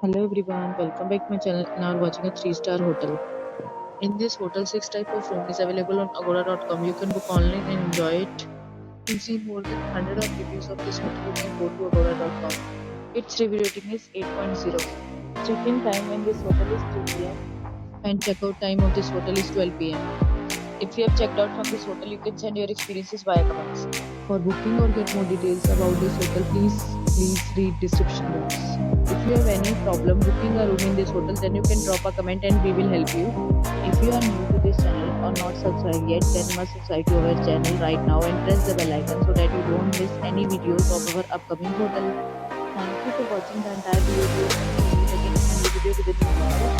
Hello everyone, welcome back to my channel. Now we're watching a 3-star hotel. In this hotel, 6 type of room is available on agoda.com. You can book online and enjoy it. To see more than 100 of reviews of this hotel, you can go to agoda.com. Its review rating is 8.0. Check-in time in this hotel is 3 p.m. and check-out time of this hotel is 12 p.m. If you have checked out from this hotel, you can send your experiences via comments. For booking or get more details about this hotel, please read description box. If you have any problem booking a room in this hotel, then you can drop a comment and we will help you. If you are new to this channel or not subscribed yet, then must subscribe to our channel right now and press the bell icon so that you don't miss any videos of our upcoming hotel. Thank you for watching the entire video. We will meet again in a new video with a new hotel.